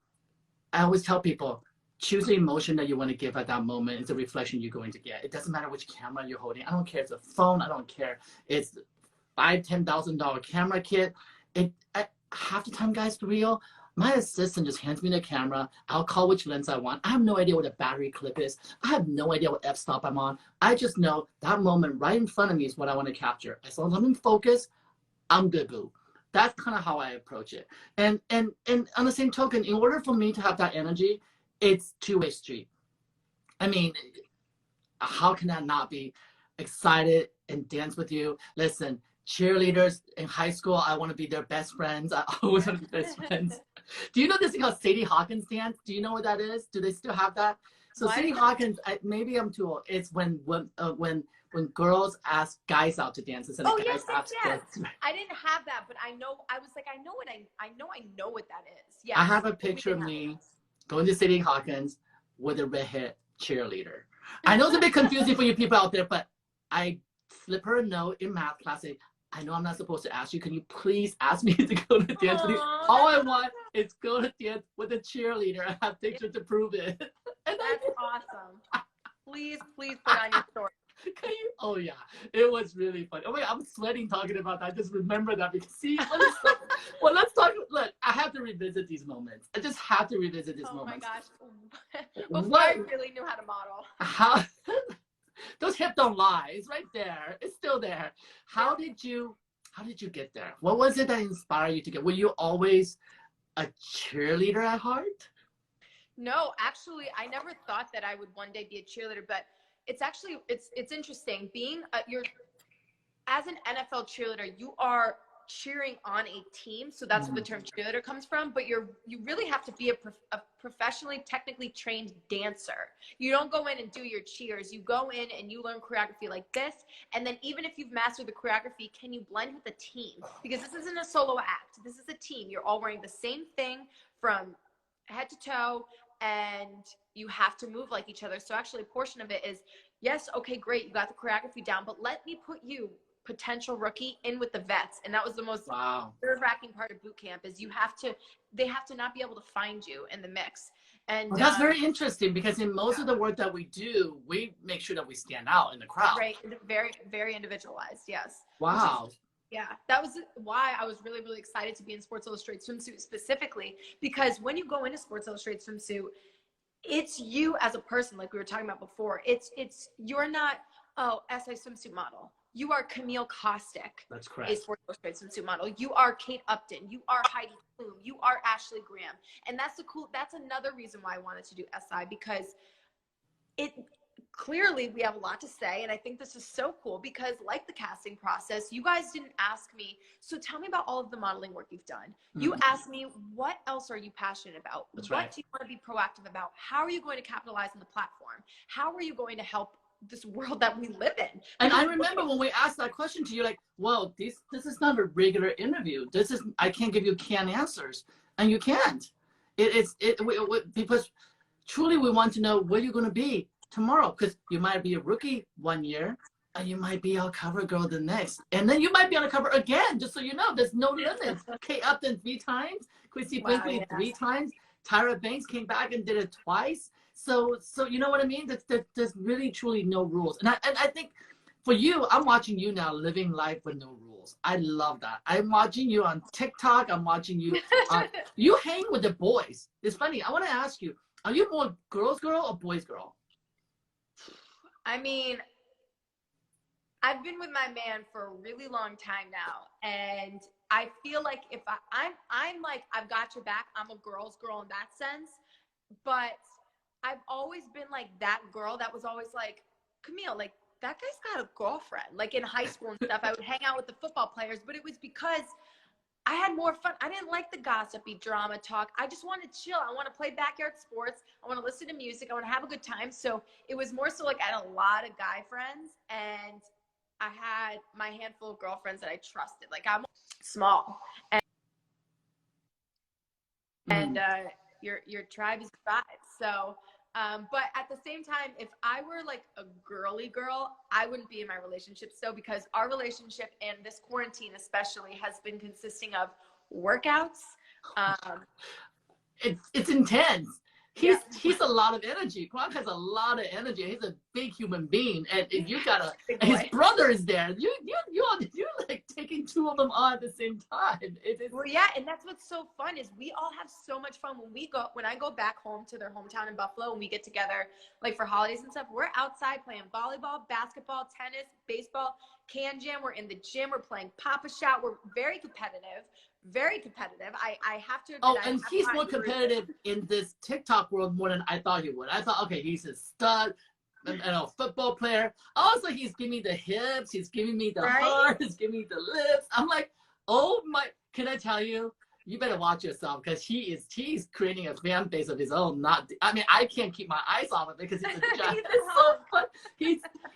[SPEAKER 1] I always tell people, choose the emotion that you want to give at that moment. It's a reflection you're going to get. It doesn't matter which camera you're holding. I don't care if it's a phone. I don't care. It's $5,000-$10,000 camera kit. Half the time, guys, for real, my assistant just hands me the camera. I'll call which lens I want. I have no idea what a battery clip is. I have no idea what f-stop I'm on. I just know that moment right in front of me is what I want to capture. As long as I'm in focus, I'm good, boo. That's kind of how I approach it. And on the same token, in order for me to have that energy, it's two-way street. I mean, how can I not be excited and dance with you? Listen, cheerleaders in high school, I want to be their best friends. I always want to be best friends. Do you know this thing called Sadie Hawkins dance? Do you know what that is? Do they still have that? So Sadie Hawkins, maybe I'm too old. It's when girls ask guys out to dance instead of guys ask girls.
[SPEAKER 2] I didn't have that, but I know. I was like, I know what that is. Yeah.
[SPEAKER 1] I have a picture of me going to Sadie Hawkins with a redhead cheerleader. I know it's a bit confusing for you people out there, but I flip her a note in math class. Say, I know I'm not supposed to ask you. Can you please ask me to go to dance with you? All I want is go to dance with a cheerleader. I have pictures to prove it.
[SPEAKER 2] And that's awesome. Please put on your story.
[SPEAKER 1] Oh yeah, it was really funny. Oh wait, I'm sweating talking about that. I just remember that because well, let's talk. Look, I have to revisit these moments. I just have to revisit these moments.
[SPEAKER 2] Oh my gosh. Before I really knew how to model.
[SPEAKER 1] How those hips don't lie. It's right there. It's still there. How did you get there? What was it that inspired you to get? Were you always a cheerleader at heart?
[SPEAKER 2] No, actually, I never thought that I would one day be a cheerleader, but it's actually, it's interesting being as an NFL cheerleader, you are cheering on a team. So that's where the term cheerleader comes from, but you really have to be a professionally, technically trained dancer. You don't go in and do your cheers. You go in and you learn choreography like this. And then even if you've mastered the choreography, can you blend with the team? Because this isn't a solo act. This is a team. You're all wearing the same thing from head to toe, and you have to move like each other. So actually a portion of it is, yes, okay, great, you got the choreography down, but let me put you, potential rookie, in with the vets. And that was the most nerve-wracking part of boot camp is they have to not be able to find you in the mix. And
[SPEAKER 1] that's very interesting because in most of the work that we do, we make sure that we stand out in the crowd.
[SPEAKER 2] Right, very, very individualized, yes.
[SPEAKER 1] Wow.
[SPEAKER 2] Yeah, that was why I was really, really excited to be in Sports Illustrated Swimsuit specifically, because when you go into Sports Illustrated Swimsuit, it's you as a person, like we were talking about before. You're not oh, SI swimsuit model. You are Camille Kostek.
[SPEAKER 1] That's correct.
[SPEAKER 2] A Sports Illustrated swimsuit model. You are Kate Upton. You are Heidi Klum. You are Ashley Graham. And that's another reason why I wanted to do SI, because it clearly we have a lot to say. And I think this is so cool because, like the casting process, you guys didn't ask me, so tell me about all of the modeling work you've done. You asked me, what else are you passionate about?
[SPEAKER 1] That's
[SPEAKER 2] what
[SPEAKER 1] right.
[SPEAKER 2] do you want to be proactive about? How are you going to capitalize on the platform? How are you going to help this world that we live in?
[SPEAKER 1] And I remember when we asked that question to you, like, well, this is not a regular interview. I can't give you canned answers, and you can't. Because truly we want to know where you're going to be tomorrow, because you might be a rookie one year, and you might be our cover girl the next, and then you might be on the cover again. Just so you know, there's no limit. Kate Upton 3 times, Chrissy Brinkley 3 times, Tyra Banks came back and did it twice. So you know what I mean? There's really truly no rules. And I think for you, I'm watching you now living life with no rules. I love that. I'm watching you on TikTok. I'm watching you. You hang with the boys. It's funny. I want to ask you, are you more girls girl or boys girl?
[SPEAKER 2] I mean, I've been with my man for a really long time now, and I feel like if I'm like, I've got your back. I'm a girl's girl in that sense, but I've always been like that girl that was always like, Camille, like, that guy's got a girlfriend. Like in high school and stuff, I would hang out with the football players, but it was because I had more fun. I didn't like the gossipy drama talk. I just want to chill. I want to play backyard sports. I want to listen to music. I want to have a good time. So it was more so like I had a lot of guy friends, and I had my handful of girlfriends that I trusted. Like I'm small, and your tribe is five. So, but at the same time, if I were like a girly girl, I wouldn't be in my relationship still, because our relationship and this quarantine especially has been consisting of workouts.
[SPEAKER 1] It's intense. He's a lot of energy. Kwan has a lot of energy. He's a big human being, and if you got his brother is there. You're like taking 2 of them on at the same time.
[SPEAKER 2] Well, yeah, and that's what's so fun is we all have so much fun when I go back home to their hometown in Buffalo and we get together like for holidays and stuff. We're outside playing volleyball, basketball, tennis, baseball, can jam. We're in the gym. We're playing Papa Shot. We're very competitive. Very competitive. I have to admit.
[SPEAKER 1] Oh, and he's more competitive in this TikTok world more than I thought he would. I thought, okay, he's a stud, football player. Also, he's giving me the hips. He's giving me the heart. He's giving me the lips. I'm like, oh my! Can I tell you? You better watch yourself, because he's creating a fan base of his own. I can't keep my eyes off of it because it's so fun.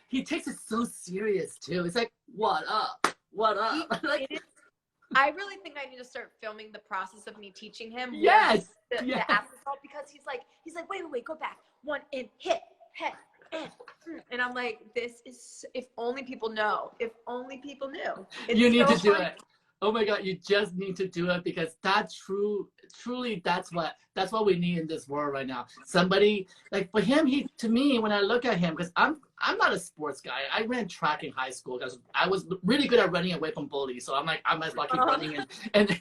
[SPEAKER 1] He takes it so serious too. It's like, what up? What up? Like.
[SPEAKER 2] I really think I need to start filming the process of me teaching him.
[SPEAKER 1] Yes.
[SPEAKER 2] The afterthought, because he's like, wait, go back. 1 and hit, and I'm like, this is, if only people know. If only people knew.
[SPEAKER 1] You need to do it. Oh my God, you just need to do it, because truly that's what we need in this world right now. Somebody like, for him, to me, when I look at him, because I'm not a sports guy. I ran track in high school because I was really good at running away from bullies. So I'm like, I might as well keep running and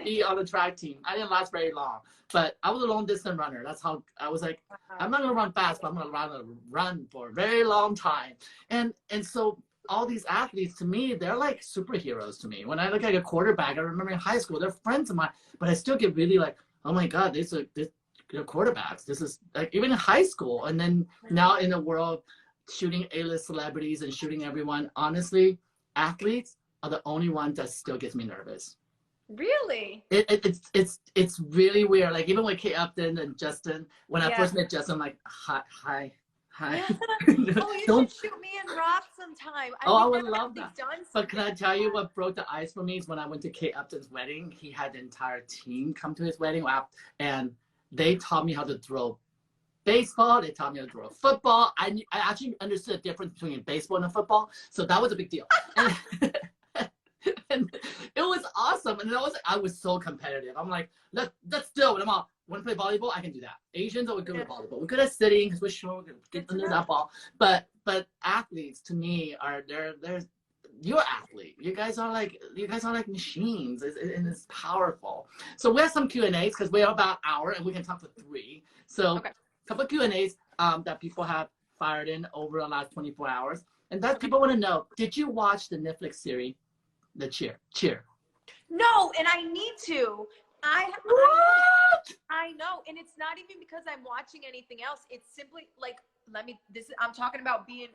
[SPEAKER 1] be on the track team. I didn't last very long, but I was a long distance runner. That's how I was like, I'm not gonna run fast, but I'm gonna run for a very long time. And so all these athletes, to me, they're like superheroes to me. When I look at a quarterback, I remember in high school, they're friends of mine, but I still get really like, oh my God, they're quarterbacks. This is like, even in high school. And then now in the world, shooting A-list celebrities and shooting everyone, honestly, athletes are the only ones that still gets me nervous.
[SPEAKER 2] Really?
[SPEAKER 1] It's really weird. Like even with Kate Upton and Justin, when I first met Justin, I'm like, hi.
[SPEAKER 2] Oh, you should shoot me in rock sometime.
[SPEAKER 1] I would love that. But can I tell you what broke the ice for me is when I went to Kate Upton's wedding. He had the entire team come to his wedding, and they taught me how to throw baseball. They taught me how to throw football. I actually understood the difference between baseball and football, so that was a big deal. And it was awesome. And I was so competitive. I'm like, let's do it. I'm all, want to play volleyball? I can do that. Asians are good at volleyball. We're good at sitting because we're sure we can get under that ball. But athletes, to me, you're athlete. You guys are like machines, and it's powerful. So we have some Q&As because we're about an hour and we can talk for 3. So a couple of Q&As that people have fired in over the last 24 hours. And that people want to know, did you watch the Netflix series, The Cheer?
[SPEAKER 2] No, and I need to.
[SPEAKER 1] What?
[SPEAKER 2] I know, and it's not even because I'm watching anything else. It's simply like, I'm talking about being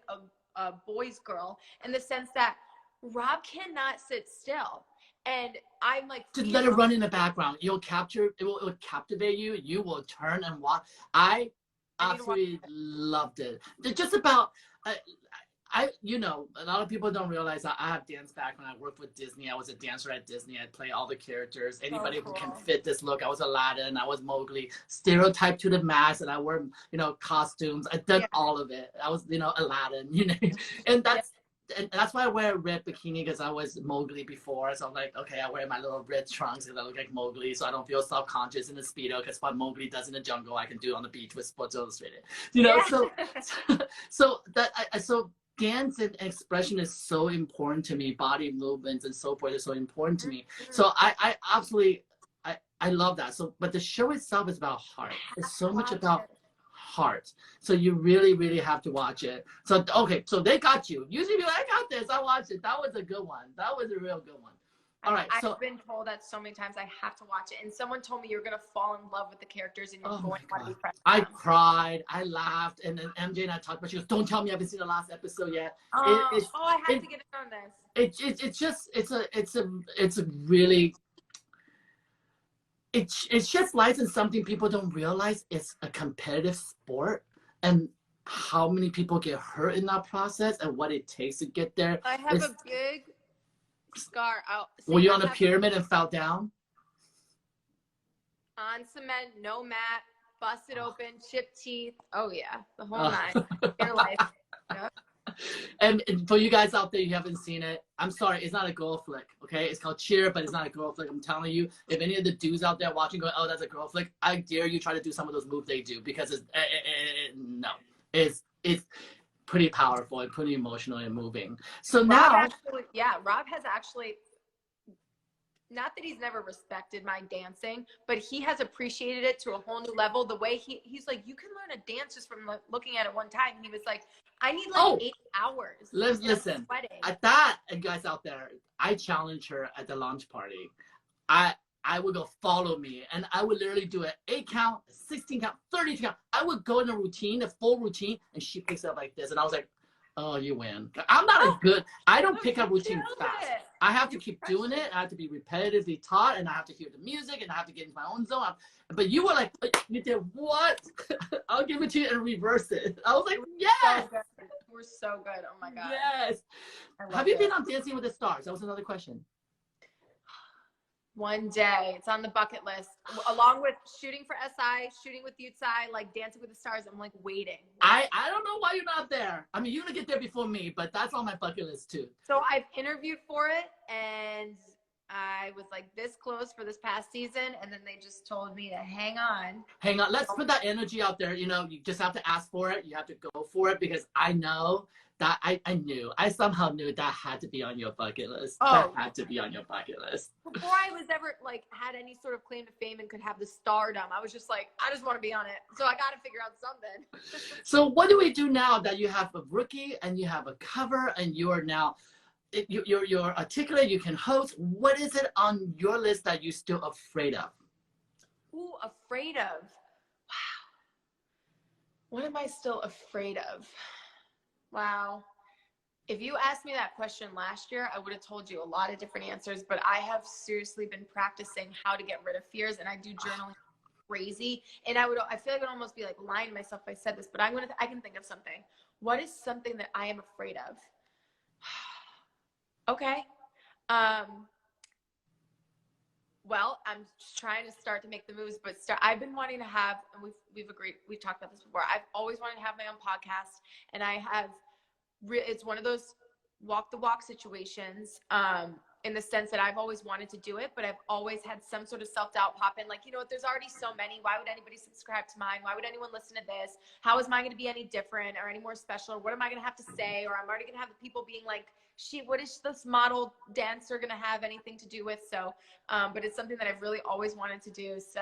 [SPEAKER 2] a boy's girl in the sense that Rob cannot sit still. And I'm like,
[SPEAKER 1] Just let it run in the background. It will captivate you. You will turn and watch. I absolutely loved it. It's just about, you know, a lot of people don't realize that I have dance background. I worked with Disney. I was a dancer at Disney. I play all the characters. Anybody who can fit this look. I was Aladdin. I was Mowgli. Stereotype to the max, and I wear, you know, costumes. I did all of it. I was, you know, Aladdin. You know, and that's why I wear a red bikini, because I was Mowgli before. So I'm like, okay, I wear my little red trunks because I look like Mowgli, so I don't feel self-conscious in the Speedo, because what Mowgli does in the jungle, I can do on the beach with Sports Illustrated. You know, so dance and expression is so important to me. Body movements and so forth is so important to me. So I absolutely, I love that. So, but the show itself is about heart. It's so much about heart. So you really, really have to watch it. So, okay, so they got you. Usually people, I got this, I watched it. That was a good one. That was a real good one. All right.
[SPEAKER 2] I've been told that so many times. I have to watch it. And someone told me you're going to fall in love with the characters and you're going to want to be friends with them.
[SPEAKER 1] I cried. I laughed. And then MJ and I talked about it. She goes, don't tell me I haven't seen the last episode yet.
[SPEAKER 2] I have to get in on this.
[SPEAKER 1] It's just, it's a really, it's just lies in something people don't realize. It's a competitive sport, and how many people get hurt in that process and what it takes to get there.
[SPEAKER 2] I have a big scar out.
[SPEAKER 1] Were you on a pyramid and fell down?
[SPEAKER 2] On cement, no mat, busted open, chipped teeth. Oh yeah, the whole nine. Your life. Yep.
[SPEAKER 1] And for you guys out there, you haven't seen it, I'm sorry, it's not a girl flick, okay? It's called Cheer, but it's not a girl flick. I'm telling you, if any of the dudes out there watching go, oh, that's a girl flick, I dare you try to do some of those moves they do, because it's pretty powerful and pretty emotional and moving. So now,
[SPEAKER 2] Rob has actually, not that he's never respected my dancing, but he has appreciated it to a whole new level. The way he's like, you can learn a dance just from looking at it one time. He was like, I need like 8 hours.
[SPEAKER 1] Listen, at that, and guys out there, I challenged her at the launch party. I would go, follow me, and I would literally do an 8 count, 16 count, 30 count. I would go in a routine, a full routine, and she picks up like this, and I was like, oh, you win. I'm not as good. I don't pick up routines fast. I have to keep doing it. I have to be repetitively taught, and I have to hear the music, and I have to get into my own zone. But you were like, you did what? I'll give it to you and reverse it. I was like, yes.
[SPEAKER 2] We're so good. Oh my God.
[SPEAKER 1] Yes. Have you been on Dancing with the Stars? That was another question.
[SPEAKER 2] One day. It's on the bucket list. Along with shooting for SI, shooting with Yu Tsai, like Dancing with the Stars, I'm like waiting.
[SPEAKER 1] I don't know why you're not there. I mean, you're going to get there before me, but that's on my bucket list too.
[SPEAKER 2] So I've interviewed for it, and I was like this close for this past season, and then they just told me to hang on.
[SPEAKER 1] Hang on. Let's put that energy out there. You know, you just have to ask for it. You have to go for it, because I know that I somehow knew that had to be on your bucket list. That had to be on your bucket list.
[SPEAKER 2] Before I was ever like had any sort of claim to fame and could have the stardom, I was just like, I just want to be on it. So I got to figure out something.
[SPEAKER 1] So what do we do now that you have a rookie and you have a cover and you are now, you're articulate, you can host? What is it on your list that you're still afraid of?
[SPEAKER 2] Ooh, afraid of. Wow. What am I still afraid of? Wow. If you asked me that question last year, I would have told you a lot of different answers, but I have seriously been practicing how to get rid of fears, and I do journaling crazy. And I feel like I'd almost be like lying to myself if I said this, but I can think of something. What is something that I am afraid of? Okay. Well, I'm just trying to start to make the moves, but I've been wanting to have, and we've talked about this before. I've always wanted to have my own podcast, and I have, it's one of those walk the walk situations, in the sense that I've always wanted to do it, but I've always had some sort of self-doubt pop in. Like, you know, there's already so many. Why would anybody subscribe to mine? Why would anyone listen to this? How is mine going to be any different or any more special? Or what am I going to have to say? Or I'm already going to have the people being like, what is this model dancer going to have anything to do with? So, but it's something that I've really always wanted to do. So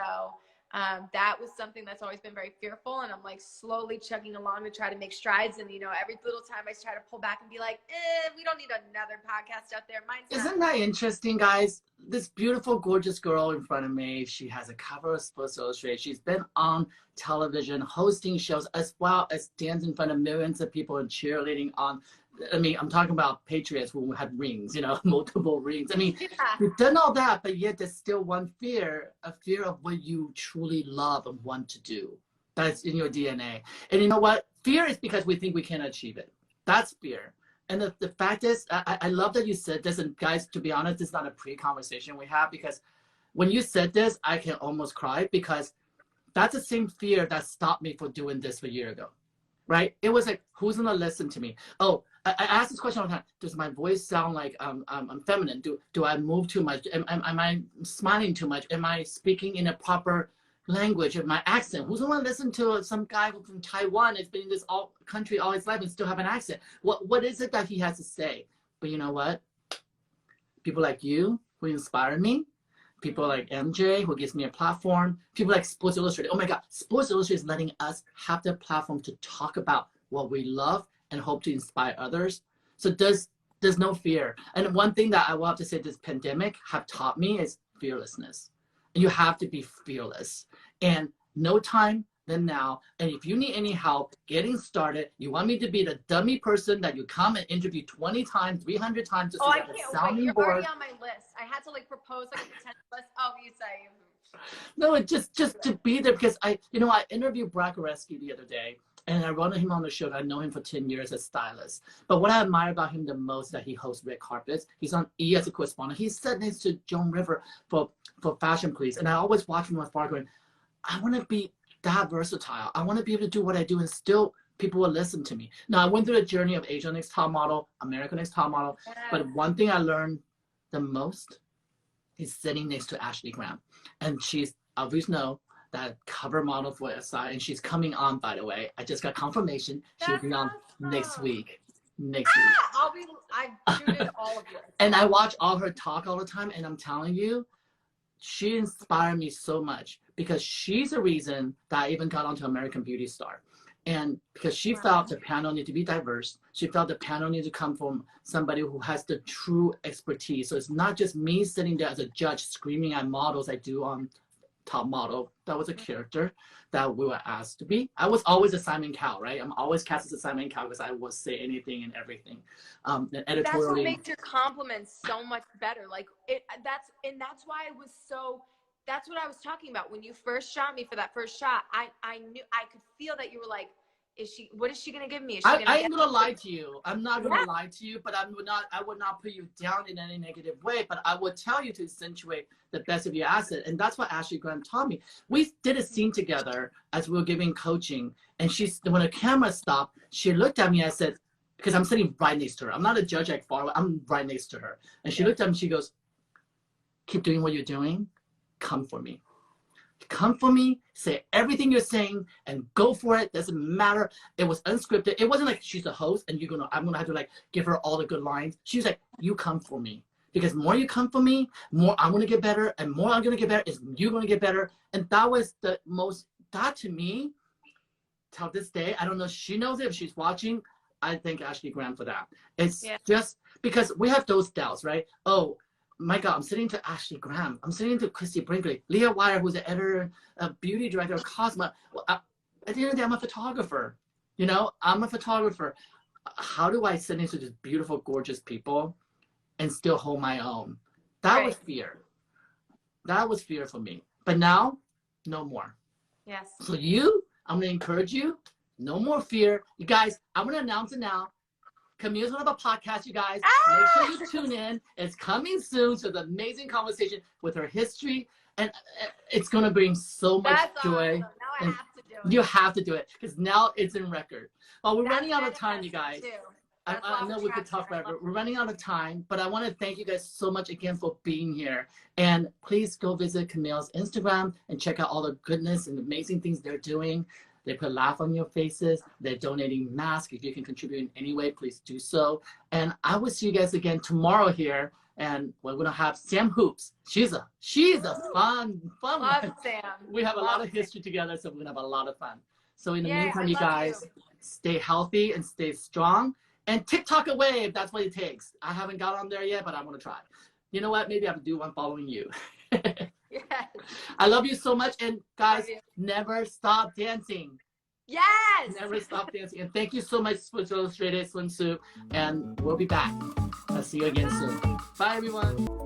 [SPEAKER 2] That was something that's always been very fearful. And I'm like slowly chugging along to try to make strides. And, you know, every little time I try to pull back and be like, we don't need another podcast out there.
[SPEAKER 1] Isn't that interesting, guys? This beautiful, gorgeous girl in front of me, she has a cover of Sports Illustrated. She's been on television, hosting shows, as well as dancing in front of millions of people and cheerleading on. I mean, I'm talking about Patriots who had rings, you know, multiple rings. I mean, you've done all that, but yet there's still one fear, a fear of what you truly love and want to do. That's in your DNA. And you know what? Fear is because we think we can't achieve it. That's fear. And the fact is, I love that you said this. And guys, to be honest, this is not a pre-conversation we have, because when you said this, I can almost cry, because that's the same fear that stopped me from doing this a year ago, right? It was like, who's gonna listen to me? Oh, I asked this question all the time. Does my voice sound like I'm feminine? Do I move too much? Am I smiling too much? Am I speaking in a proper language of my accent? Who's gonna listen to some guy from Taiwan that's been in this country all his life and still have an accent? What is it that he has to say? But you know what? People like you who inspire me, people like MJ who gives me a platform, people like Sports Illustrated. Oh my God, Sports Illustrated is letting us have the platform to talk about what we love and hope to inspire others. So there's no fear. And one thing that I will have to say this pandemic have taught me is fearlessness. You have to be fearless, and no time than now. And if you need any help getting started, you want me to be the dummy person that you come and interview 20 times, 300 times to
[SPEAKER 2] I
[SPEAKER 1] get
[SPEAKER 2] can't
[SPEAKER 1] a sounding
[SPEAKER 2] wait. You're
[SPEAKER 1] board.
[SPEAKER 2] already on my list. I had to like propose like a potential list. Oh, you say.
[SPEAKER 1] No, it just to be there, because I interviewed Brad Goreski the other day, and I wanted him on the show. I know him for 10 years as stylist. But what I admire about him the most is that he hosts red carpets. He's on E! As a correspondent. He's sat next to Joan River for Fashion Police. And I always watch him from afar going, I want to be that versatile. I want to be able to do what I do and still people will listen to me. Now, I went through the journey of Asia Next Top Model, America Next Top Model. But one thing I learned the most is sitting next to Ashley Graham. And she's, obviously know, that cover model for SI, and she's coming on, by the way. I just got confirmation. She'll be on next week.
[SPEAKER 2] I've tutored all of you.
[SPEAKER 1] And I watch all her talk all the time, and I'm telling you, she inspired me so much, because she's the reason that I even got onto American Beauty Star. And because she felt the panel needed to be diverse, she felt the panel needed to come from somebody who has the true expertise. So it's not just me sitting there as a judge screaming at models I do on Top Model. That was a character that we were asked to be. I was always a Simon Cowell, right? I'm always cast as a Simon Cowell because I will say anything and everything. And editorially,
[SPEAKER 2] that's what makes your compliments so much better. Like that's why I was so. That's what I was talking about when you first shot me for that first shot. I knew, I could feel that you were like, what is she gonna give me?
[SPEAKER 1] I ain't gonna lie to you. I'm not gonna lie to you, but I would not put you down in any negative way, but I would tell you to accentuate the best of your asset. And that's what Ashley Graham taught me. We did a scene together as we were giving coaching, and when the camera stopped, she looked at me. I said, because I'm sitting right next to her. I'm not a judge like far away. I'm right next to her. And she looked at me, she goes, keep doing what you're doing. Come for me. Come for me, say everything you're saying, and go for it. Doesn't matter. It was unscripted. It wasn't like she's a host and I'm gonna have to like give her all the good lines. She's like, you come for me. Because more you come for me, more I'm gonna get better, and more I'm gonna get better is you're gonna get better. And that was the most, that to me, till this day, I don't know if she knows it, if she's watching, I thank Ashley Graham for that. It's just because we have those doubts, right? Oh, my God, I'm sitting to Ashley Graham. I'm sitting to Christy Brinkley, Leah Wire, who's the editor, beauty director of Cosmo. Well, at the end of the day, I'm a photographer. You know, I'm a photographer. How do I sit into these beautiful, gorgeous people and still hold my own? That was fear. That was fear for me. But now, no more.
[SPEAKER 2] Yes.
[SPEAKER 1] So I'm going to encourage you, no more fear. You guys, I'm going to announce it now. Camille's gonna have a podcast, you guys. Make sure you tune in. It's coming soon. So the amazing conversation with her history, and it's gonna bring so much joy.
[SPEAKER 2] Awesome. Now I have to do it.
[SPEAKER 1] You have to do it because now it's in record. Well, we're running out of time, you guys. I know we could talk forever. We're running out of time, but I want to thank you guys so much again for being here. And please go visit Camille's Instagram and check out all the goodness and amazing things they're doing. They put a laugh on your faces. They're donating masks. If you can contribute in any way, please do so. And I will see you guys again tomorrow here And we're gonna have Sam Hoops. She's a fun
[SPEAKER 2] Love
[SPEAKER 1] one.
[SPEAKER 2] Sam.
[SPEAKER 1] We have a lot of
[SPEAKER 2] Sam.
[SPEAKER 1] history together, so we're gonna have a lot of fun. So in the
[SPEAKER 2] Yay,
[SPEAKER 1] meantime,
[SPEAKER 2] I
[SPEAKER 1] you
[SPEAKER 2] love
[SPEAKER 1] guys stay healthy and stay strong. And TikTok away if that's what it takes. I haven't got on there yet, but I want to try. You know what? Maybe I have to do one following you.
[SPEAKER 2] Yes.
[SPEAKER 1] I love you so much. And guys,
[SPEAKER 2] Love you.
[SPEAKER 1] never stop dancing.
[SPEAKER 2] Yes.
[SPEAKER 1] Never stop dancing. And thank you so much, Sports Illustrated Swimsuit. And we'll be back. I'll see you again soon. Bye, everyone.